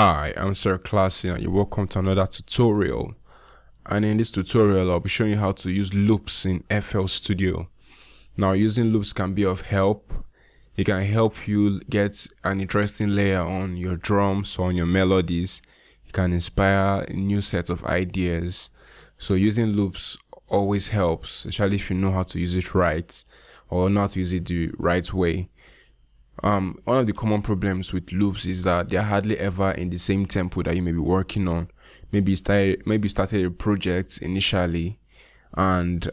Hi, I'm Sir Classy and you're welcome to another tutorial. And in this tutorial, I'll be showing you how to use loops in FL Studio. Now, using loops can be of help. It can help you get an interesting layer on your drums or on your melodies. It can inspire a new set of ideas. So using loops always helps, especially if you know how to use it right or not use it the right way. One of the common problems with loops is that they're hardly ever in the same tempo that you may be working on. Maybe you started a project initially and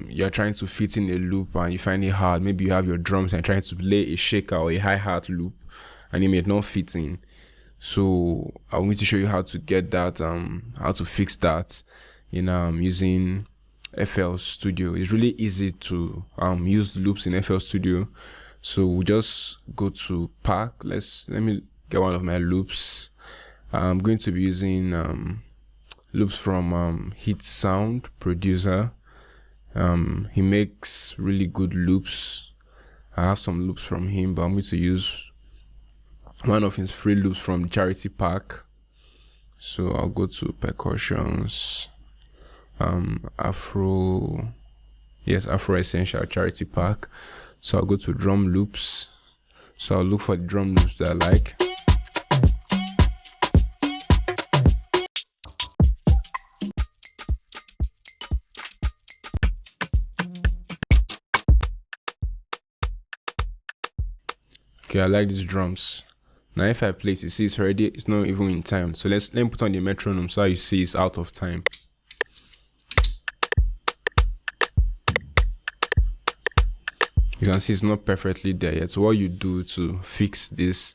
you're trying to fit in a loop and you find it hard. Maybe you have your drums and trying to play a shaker or a hi-hat loop and it may not fit in. So I want to show you how to get that, how to fix that in using FL Studio. It's really easy to use loops in FL Studio. So we just go to pack. Let me get one of my loops. I'm going to be using loops from Hit Sound Producer. He makes really good loops. I have some loops from him, but I'm going to use one of his free loops from the charity pack. So I'll go to percussions, Afro Essential charity pack. So I'll go to drum loops. So I'll look for the drum loops that I like. Okay, I like these drums. Now if I play it, you see it's not even in time. So let me put on the metronome so you see it's out of time. You can see it's not perfectly there yet. So what you do to fix this,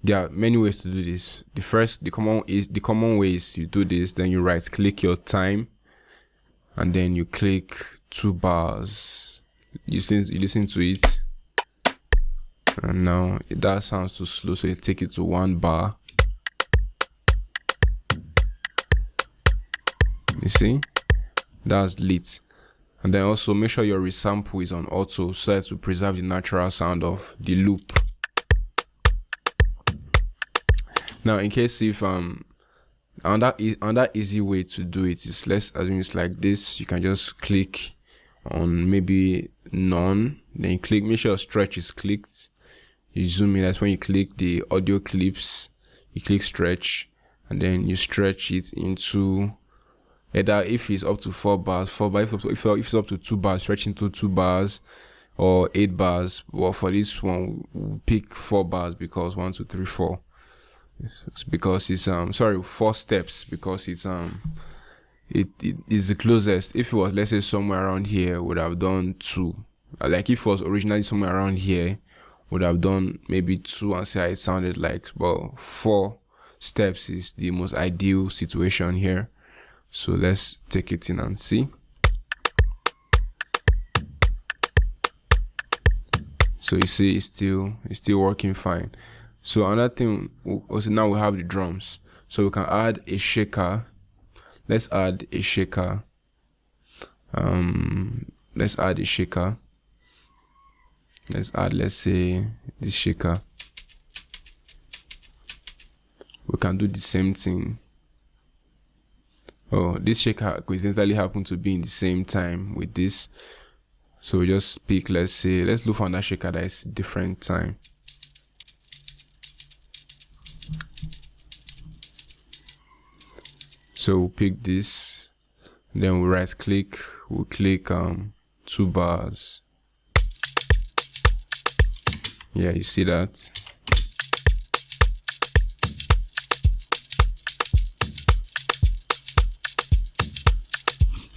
there are many ways to do this. The common way is you do this, then you right click your time and then you click 2 bars. You listen to it. And now that sounds too slow, so you take it to 1 bar. You see? That's lit. And then also make sure your resample is on auto so as to preserve the natural sound of the loop. Now, in case if another easy way to do it is, let's assume it's like this. You can just click on maybe none, then you click, make sure stretch is clicked. You zoom in. That's when you click the audio clips. You click stretch, and then you stretch it into. Either if it's up to 4 bars, if it's up to 2 bars, stretch into 2 bars or 8 bars. Well, for this one, we'll pick 4 bars because 1, 2, 3, 4. It's because it's 4 steps because it's it is the closest. If it was, let's say, somewhere around here, would have done 2. Like if it was originally somewhere around here, would have done maybe 2 and see how it sounded like. But 4 steps is the most ideal situation here. So let's take it in and see. So you see it's still working fine. So another thing, also now we have the drums. So we can add a shaker. Let's add a shaker. Let's say this shaker. We can do the same thing. Oh, this shaker coincidentally happened to be in the same time with this. So we just pick, let's look for another shaker that is different time. So we'll pick this, then we'll right click, we'll click 2 bars. Yeah, you see that?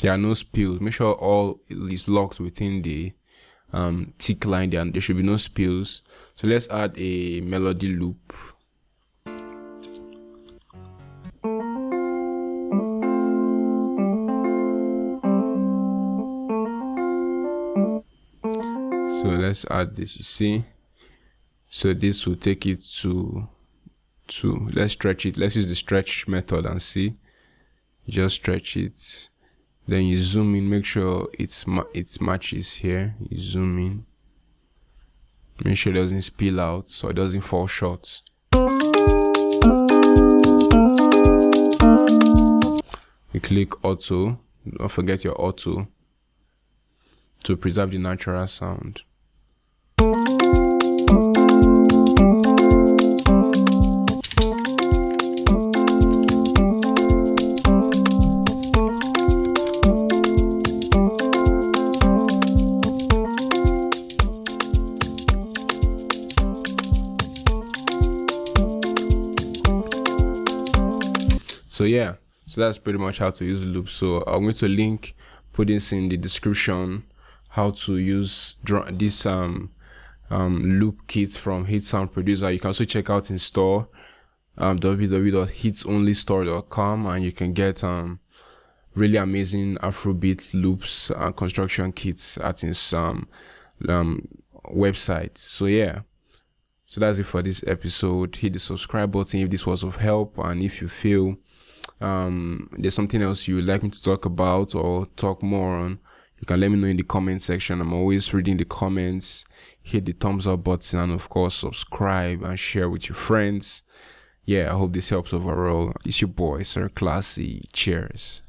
There are no spills. Make sure all is locked within the tick line. There should be no spills. So let's add a melody loop. So let's add this, you see. So this will take it to let's stretch it. Let's use the stretch method and see. Just stretch it. Then you zoom in, make sure it matches here. You zoom in, make sure it doesn't spill out so it doesn't fall short. You click auto. Don't forget your auto to preserve the natural sound. So yeah, so that's pretty much how to use loops. So I'm going to put this in the description, how to use this loop kit from Hit Sound Producer. You can also check out in store, www.hitsonlystore.com, and you can get really amazing Afrobeat loops and construction kits at his website. So yeah, so that's it for this episode. Hit the subscribe button if this was of help, and if you feel there's something else you would like me to talk about or talk more on, you can let me know in the comment section. I'm always reading the comments. Hit the thumbs up button, and of course subscribe and share with your friends. Yeah, I hope this helps overall. It's your boy Sir Classy. Cheers.